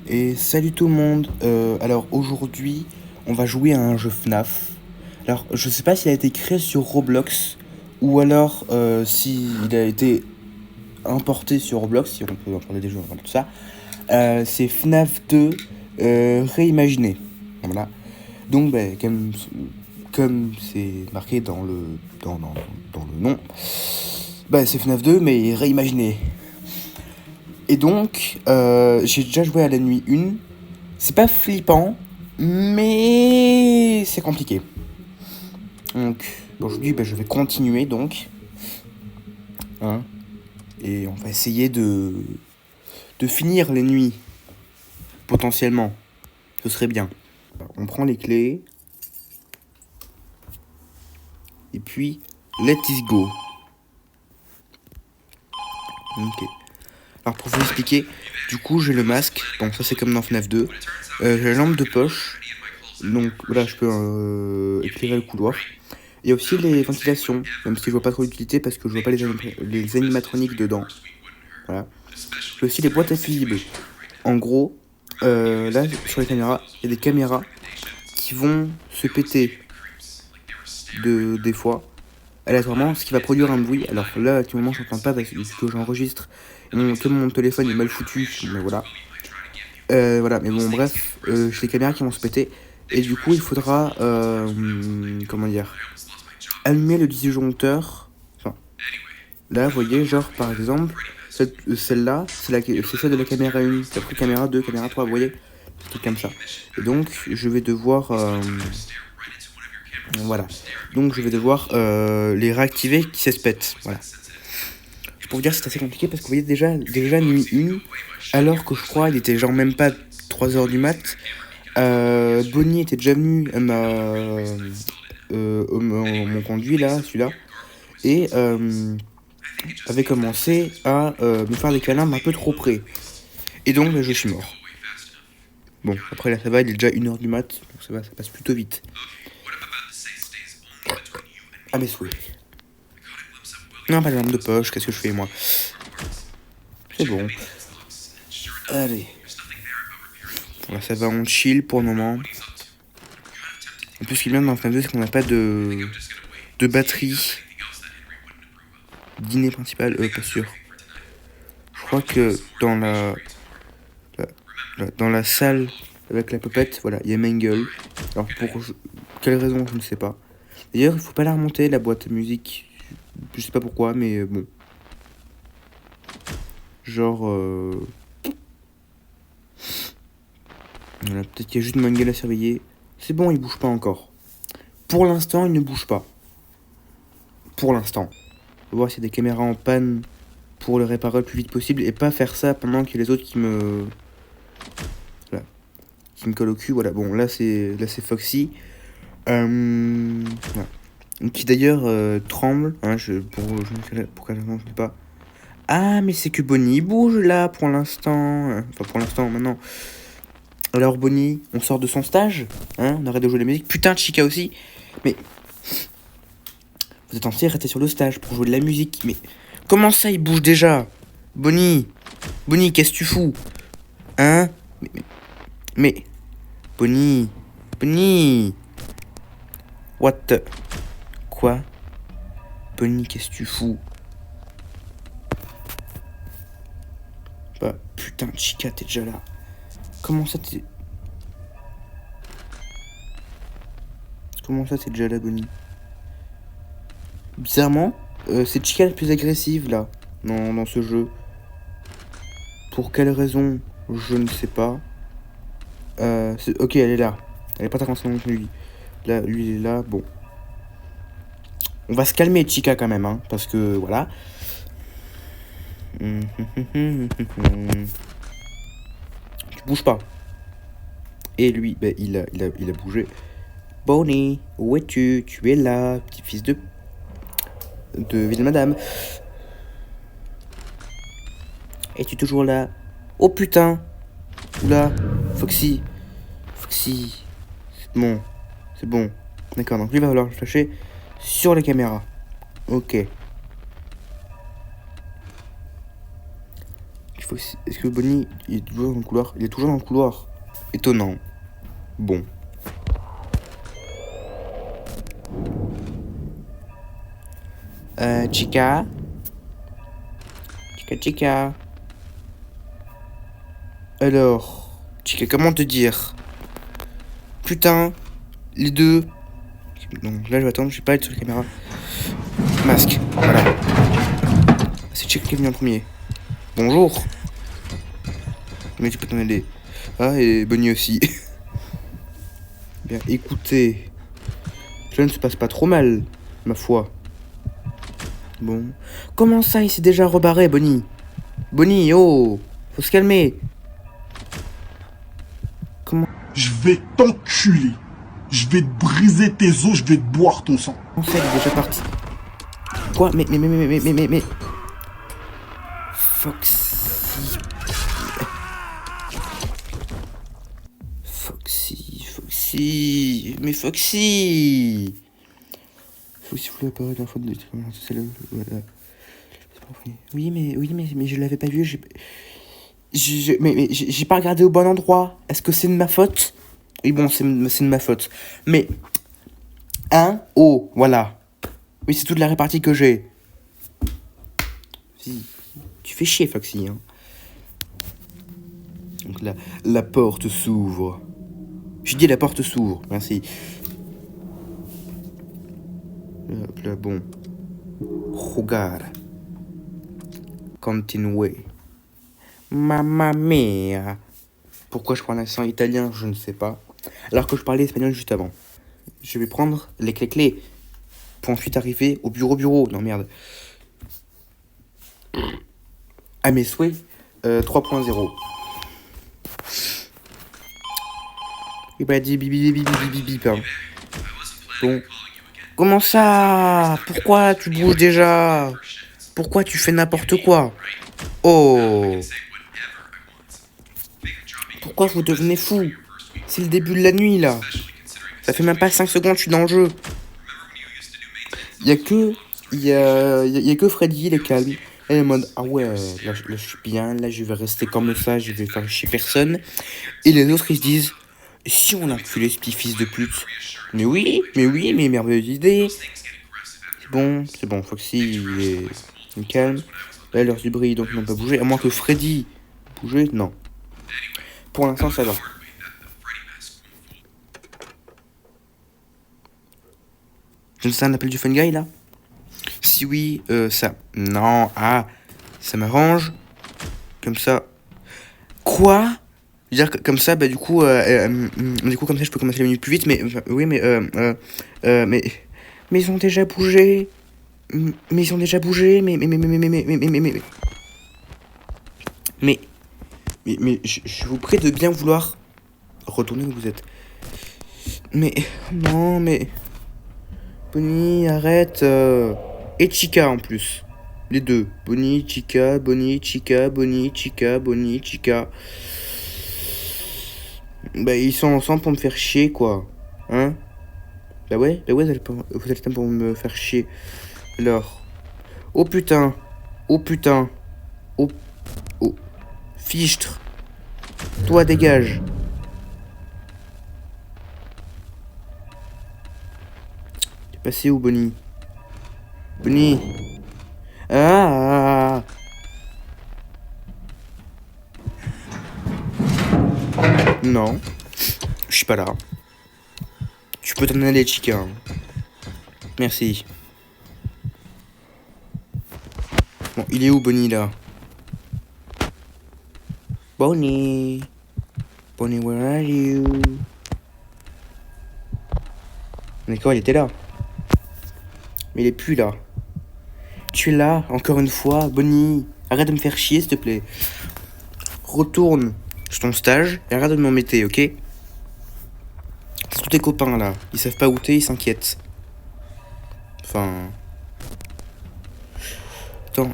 Et salut tout le monde. Alors aujourd'hui, on va jouer à un jeu FNAF. Alors je sais pas s'il a été créé sur Roblox ou alors s'il a été importé sur Roblox, si on peut en parler des jeux, tout ça. C'est FNAF 2 réimaginé. Voilà. Donc comme c'est marqué dans le nom, c'est FNAF 2 mais réimaginé. Et donc, j'ai déjà joué à la nuit 1. C'est pas flippant, mais c'est compliqué. Donc, aujourd'hui, je vais continuer donc. Hein, et on va essayer de finir les nuits, potentiellement. Ce serait bien. On prend les clés. Et puis, let it go. Ok. Alors, pour vous expliquer, du coup, j'ai le masque. Bon, ça, c'est comme dans FNAF 2. J'ai la lampe de poche. Donc, voilà, je peux éclairer le couloir. Il y a aussi les ventilations, même si je vois pas trop l'utilité parce que je vois pas les animatroniques dedans. Voilà. Il y a aussi les boîtes à fusibles. En gros, là, sur les caméras, il y a des caméras qui vont se péter des fois, aléatoirement, ce qui va produire un bruit. Alors là, actuellement, je n'entends pas parce que j'enregistre. Que mon téléphone est mal foutu, mais voilà. Voilà, mais bon, bref, j'ai des caméras qui vont se péter. Et du coup, il faudra, comment dire, allumer le disjoncteur. Enfin, là, vous voyez, genre, par exemple, celle-là, c'est celle de la caméra 1. C'est après caméra 2, caméra 3, vous voyez, des trucs comme ça. Et donc, je vais devoir... voilà. Donc, je vais devoir les réactiver qui se pètent. Voilà. Pour vous dire, c'est assez compliqué parce que vous voyez déjà nuit 1, alors que je crois il était genre même pas 3h du mat. Bonnie était déjà venu mon conduit là, celui-là, et avait commencé à me faire des câlins un peu trop près. Et donc je suis mort. Bon, après là ça va, il est déjà 1h du mat, donc ça va, ça passe plutôt vite. Ah mes souhaits. Non, pas de lampe de poche, qu'est-ce que je fais moi? C'est bon. Allez. Voilà, ça va, on chill pour le moment. En plus, ce qui est bien dans FNAF 2, c'est qu'on n'a pas de batterie. Dîner principal, pas sûr. Je crois que dans la salle avec la popette, voilà, il y a Mangle. Alors pour quelle raison, je ne sais pas. D'ailleurs, il faut pas la remonter, la boîte à musique. Je sais pas pourquoi, mais bon. Genre... Voilà, peut-être qu'il y a juste Mangle à surveiller. C'est bon, il bouge pas encore. Pour l'instant, il ne bouge pas. Pour l'instant. On va voir s'il y a des caméras en panne pour le réparer le plus vite possible et pas faire ça pendant qu'il y a les autres qui me... Voilà. Qui me collent au cul. Voilà, bon, là c'est Foxy. Voilà. Qui d'ailleurs tremble. Hein, je ne sais pas. Ah, mais c'est que Bonnie bouge là pour l'instant. Enfin, pour l'instant, maintenant. Alors, Bonnie, on sort de son stage. Hein, on arrête de jouer la musique. Putain, Chica aussi. Mais. Vous êtes censé rester sur le stage pour jouer de la musique. Mais. Comment ça, il bouge déjà? Bonnie. Bonnie, qu'est-ce que tu fous? Hein? Mais. Bonnie. Bonnie. What the... Quoi? Bonnie, qu'est-ce que tu fous? Bah, putain, Chica, t'es déjà là. Comment ça, t'es déjà là, Bonnie? Bizarrement, c'est Chica la plus agressive, là, dans ce jeu. Pour quelle raison? Je ne sais pas. Ok, elle est là. Elle est pas très concernée que lui. Là, lui, il est là, bon. On va se calmer, Chica, quand même, hein, parce que, voilà. Tu bouges pas. Et lui, il a bougé. Bonnie, où es-tu? Tu es là, petit fils de ville madame. Es-tu toujours là? Oh putain! Oula, Foxy. Foxy. C'est bon. C'est bon. D'accord, donc lui va falloir le flasher sur les caméras. Ok. Il Est-ce que Bonnie, il est toujours dans le couloir? Il est toujours dans le couloir. Étonnant. Bon. Chica? Chica? Alors, Chica, comment te dire? Putain, les deux. Donc là, je vais attendre, je vais pas être sur la caméra. Masque, voilà. C'est Chica qui est venu en premier. Bonjour. Mais tu peux t'en aider. Ah, et Bonnie aussi. Bien, écoutez. Cela ne se passe pas trop mal, ma foi. Bon. Comment ça, il s'est déjà rebarré, Bonnie? Bonnie, oh, faut se calmer. Comment Je vais t'enculer. Je vais te briser tes os, je vais te boire ton sang. ça, il est déjà parti? Quoi? Mais... Foxy. Mais Foxy voulait apparaître la faute de c'est le... Voilà. Oui, mais je l'avais pas vu, mais j'ai pas regardé au bon endroit. Est-ce que c'est de ma faute? Oui, bon, c'est de ma faute. Mais... Hein? Oh, voilà. Oui, c'est toute la répartie que j'ai. Si, tu fais chier, Foxy, hein. Donc la porte s'ouvre. Je dis la porte s'ouvre, merci. Hop là, bon. Regarde. Continuez. Mamma mia. Pourquoi je prends l'accent italien, je ne sais pas. Alors que je parlais espagnol juste avant. Je vais prendre les clés. Pour ensuite arriver au bureau. Non, merde. À mes souhaits, 3.0. Et bah, dis bip, hein. Bon. Comment ça? Pourquoi tu bouges déjà? Pourquoi tu fais n'importe quoi? Oh. Pourquoi vous devenez fou? C'est le début de la nuit, là. Ça fait même pas 5 secondes que je suis dans le jeu. Il y a que Freddy, il est calme. Elle est en mode, ah ouais, là je suis bien, là je vais rester comme ça, je vais faire chier personne. Et les autres, ils se disent, si on enculait ce petit fils de pute. Mais oui, mais merveilleuse idée. C'est bon, Foxy, il est calme. Là, l'heure du bruit, donc ils n'ont pas bougé. À moins que Freddy bouge, non. Pour l'instant, ça va. Je ne sais un appel du Fun Guy, là? Si oui, ça... Non, ça m'arrange. Comme ça... Quoi? Je veux dire, comme ça, bah, du coup, comme ça, je peux commencer la minute plus vite, mais... oui, mais ils ont déjà bougé. Mais ils ont déjà bougé, mais je vous prie de bien vouloir retourner où vous êtes. Mais... Non, mais... Bonnie, arrête. Et Chica en plus. Les deux. Bonnie, Chica. Bah, ils sont ensemble pour me faire chier, quoi. Hein? Bah ouais, vous allez pour me faire chier. Alors. Oh putain. Oh. Fichtre. Toi, dégage. T'es passé où, Bonnie? Ah. Non. Je suis pas là. Tu peux t'en aller, Chica. Merci. Bon, il est où, Bonnie, là? Bonnie, where are you? D'accord, il était là. Mais il est plus là. Tu es là, encore une fois, Bonnie. Arrête de me faire chier, s'il te plaît. Retourne sur ton stage et arrête de m'embêter, ok? C'est tous tes copains, là. Ils savent pas où t'es, ils s'inquiètent. Enfin... Attends,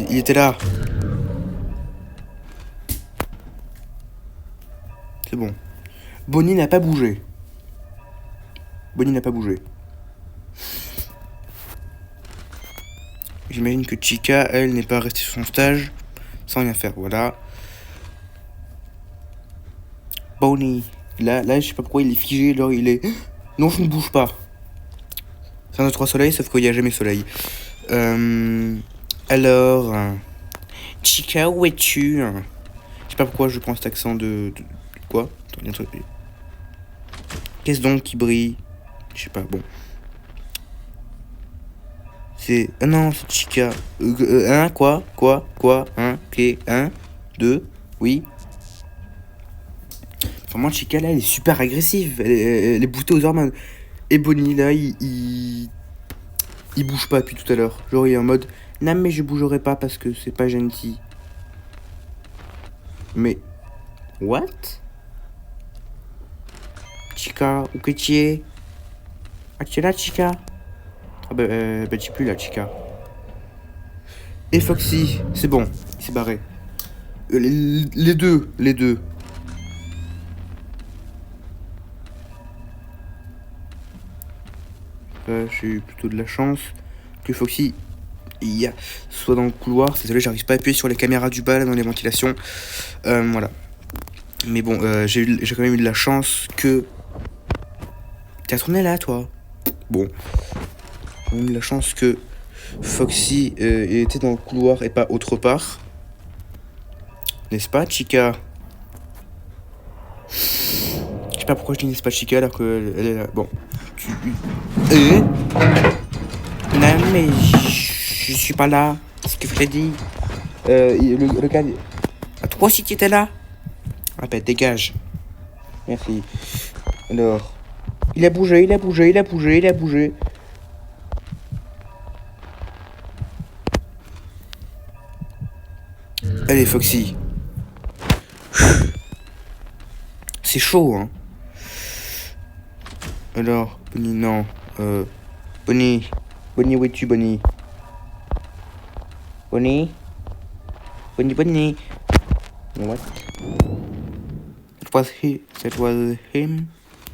il était là. C'est bon. Bonnie n'a pas bougé. J'imagine que Chica, elle, n'est pas restée sur son stage. sans rien faire, voilà. Bonnie. Là, je sais pas pourquoi il est figé, là, il est... Non, je ne bouge pas. C'est un de 3 soleils, sauf qu'il n'y a jamais soleil. Alors... Chica, où es-tu? Je sais pas pourquoi je prends cet accent de quoi? Attends, il y a un truc... Qu'est-ce donc qui brille? Je sais pas, bon. C'est... Ah non, c'est Chica. Quoi? Ok, 1, 2, oui. Vraiment, Chica, là, elle est super agressive. Elle est boostée aux hormones. Et Bonnie, là, il bouge pas depuis tout à l'heure. Genre, il est en mode... Non, mais je bougerai pas parce que c'est pas gentil. Mais... What? Chica, où que tu es? Ah, tu es là, Chica? Ah bah, tu es plus là, Chica. Et Foxy, c'est bon, il s'est barré. Les deux. J'ai eu plutôt de la chance que Foxy soit dans le couloir. Désolé, j'arrive pas à appuyer sur les caméras du bas, là, dans les ventilations. Voilà. Mais bon, j'ai quand même eu de la chance que... T'es retourné là, toi? Bon. J'ai eu de la chance que Foxy était dans le couloir et pas autre part. N'est-ce pas, Chica? Je sais pas pourquoi je dis n'est-ce pas, Chica, alors qu'elle est là. Bon. Non, mais je suis pas là. C'est ce que Freddy. Le gars... Ah, toi aussi, tu étais là? Ah bah, dégage. Merci. Alors... Il a bougé. Allez, Foxy. C'est chaud, hein. Alors, Bonnie, non. Bonnie, où es-tu, Bonnie? Bonnie? What? That was him?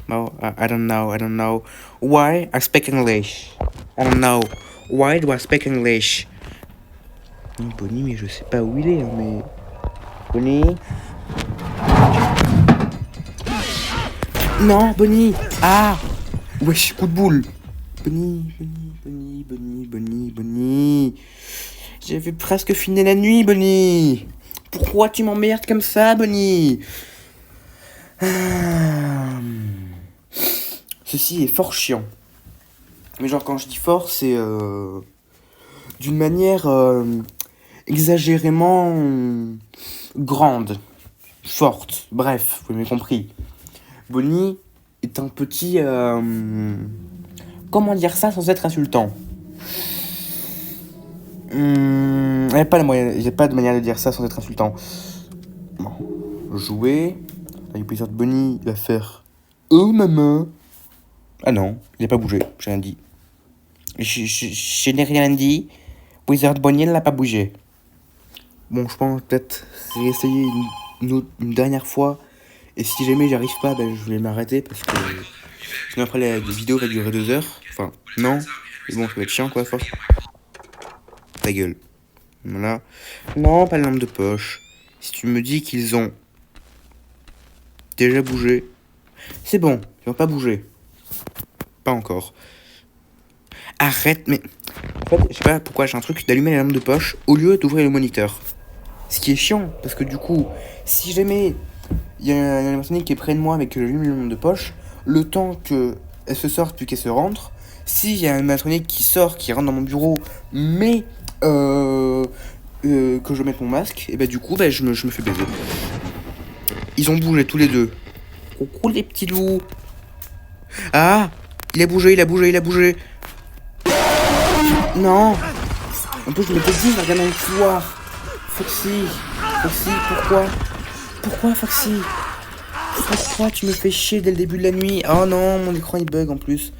No, I don't know. Why I speak English? I don't know. Why do I speak English? Bonnie, mais je sais pas où il est, hein, mais... Bonnie? Non, Bonnie! Ah! Wesh, coup de boule! Bonnie. J'avais presque fini la nuit, Bonnie! Pourquoi tu m'emmerdes comme ça, Bonnie? Ceci est fort chiant. Mais genre, quand je dis fort, c'est d'une manière exagérément grande, forte. Bref, vous m'avez compris. Bonnie est un petit... comment dire ça sans être insultant? Il n'y a pas de manière de dire ça sans être insultant. Bon. Jouer. Avec plaisir de Bonnie, il va faire... Oh, maman. Ah non, il n'a pas bougé, j'ai rien dit. Je n'ai rien dit. Wizard Bonnie, elle n'a pas bougé. Bon, je pense peut-être réessayer une dernière fois. Et si jamais j'arrive pas, ben, je vais m'arrêter parce que... Sinon après la vidéo va durer 2 heures. Enfin, non. Mais bon, ça va être chiant quoi, force. Ta gueule. Voilà. Non, pas la lampe de poche. Si tu me dis qu'ils ont déjà bougé, c'est bon, ils vont pas bouger. Pas encore. Arrête, mais... En fait, je sais pas pourquoi j'ai un truc d'allumer la lampe de poche au lieu d'ouvrir le moniteur. Ce qui est chiant, parce que du coup, si jamais il y a une personne qui est près de moi avec que j'allume la lampe de poche, le temps qu'elle se sorte puis qu'elle se rentre, s'il y a un animatronique qui sort, qui rentre dans mon bureau, mais que je mette mon masque, et bah du coup, bah, je me fais baiser. Ils ont bougé tous les deux. Coucou les petits loups. Ah, il a bougé. Non. En plus, je m'étais dit, je regarde dans le couloir. Foxy, pourquoi Foxy? Pourquoi tu me fais chier dès le début de la nuit? Oh non, mon écran il bug en plus.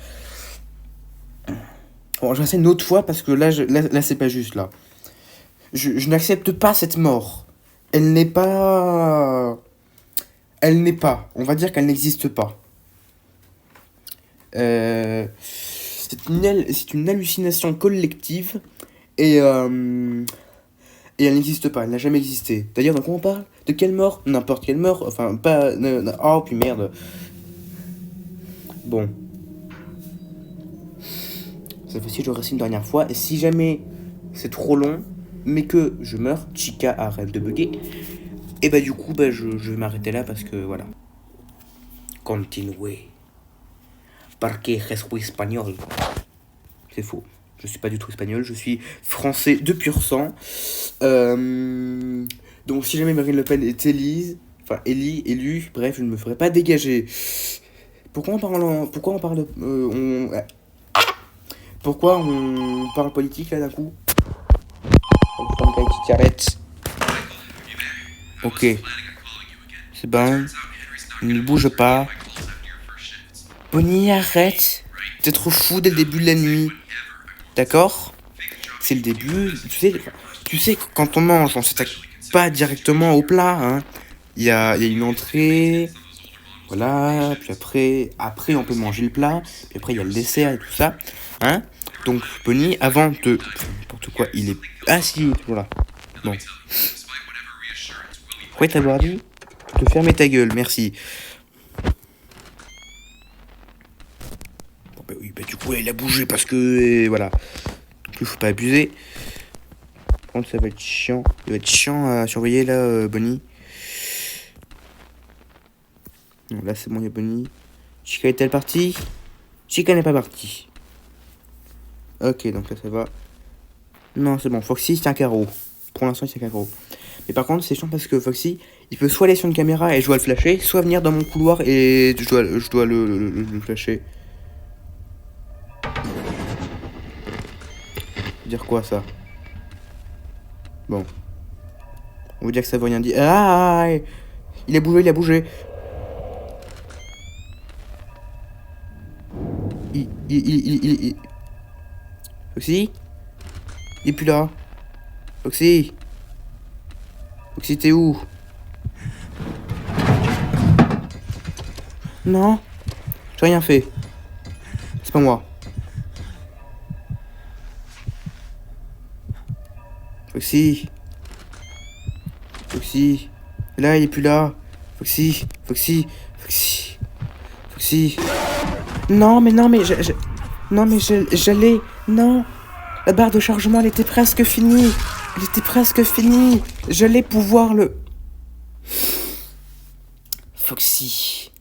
Bon, je vais essayer une autre fois parce que là c'est pas juste là. Je n'accepte pas cette mort. Elle n'est pas... On va dire qu'elle n'existe pas. C'est une hallucination collective. Et Et elle n'existe pas, elle n'a jamais existé. D'ailleurs, de quoi on parle? De quelle mort? N'importe quelle mort, enfin, pas... Oh, puis merde. Bon. Cette fois-ci, je reste une dernière fois, et si jamais c'est trop long, mais que je meurs, Chica arrête de bugger, et bah du coup, bah je vais m'arrêter là, parce que, voilà. Continuez. Parce que je suis espagnol. C'est faux. Je suis pas du tout espagnol, je suis français de pur sang. Donc si jamais Marine Le Pen est élue, bref, je ne me ferai pas dégager. Pourquoi on parle pourquoi on parle politique là d'un coup? On prend une petite cigarette. Ok, c'est bon. Ne bouge pas. Bonnie, arrête. T'es trop fou dès le début de la nuit. D'accord? C'est le début. Tu sais, quand on mange, on s'attaque pas directement au plat. Hein. Il y a une entrée. Voilà. Puis après, on peut manger le plat. Puis après, il y a le dessert et tout ça. Hein? Donc, Bonnie, avant de... N'importe quoi, il est... Ah si, voilà. Bon. Pourquoi t'avoir dit de fermer ta gueule, merci. Bon, bah oui, bah du coup, il a bougé parce que... voilà. Il faut pas abuser. Par contre, ça va être chiant. Il va être chiant à surveiller là, Bonnie. Non, là, c'est bon, il y a Bonnie. Chica est-elle partie? Chica n'est pas partie. Ok, donc là, ça va. Non, c'est bon. Foxy, c'est un carreau. Pour l'instant, c'est un carreau. Mais par contre, c'est chiant parce que Foxy, il peut soit aller sur une caméra et je dois le flasher, soit venir dans mon couloir et je dois le flasher. Dire quoi, ça? Bon. On veut dire que ça veut rien dire. Ah! Il a bougé, il a bougé. Foxy? Il est plus là. Foxy? Foxy, t'es où? Non? J'ai rien fait. C'est pas moi. Foxy? Foxy? Là, il est plus là. Foxy? Foxy? Foxy? Foxy? Non, mais j'allais... Non! La barre de chargement, elle était presque finie. Elle était presque finie. J'allais pouvoir le... Foxy.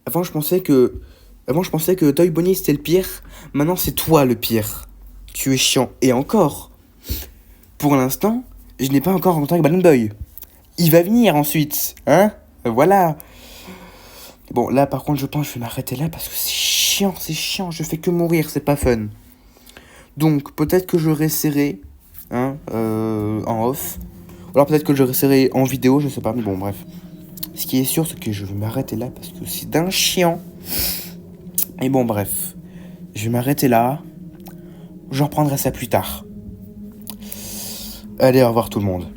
Avant, je pensais que Toy Bonnie, c'était le pire. Maintenant, c'est toi le pire. Tu es chiant. Et encore. Pour l'instant, je n'ai pas encore rencontré Balloon Boy. Il va venir ensuite. Hein? Voilà. Bon, là, par contre, je pense que je vais m'arrêter là parce que c'est chiant. Je fais que mourir, c'est pas fun. Donc, peut-être que je réessayerai, hein, en off. Ou alors peut-être que je réessayerai en vidéo, je sais pas, mais bon, bref. Ce qui est sûr, c'est que je vais m'arrêter là parce que c'est d'un chiant. Et bon, bref. Je vais m'arrêter là. Je reprendrai ça plus tard. Allez, au revoir tout le monde.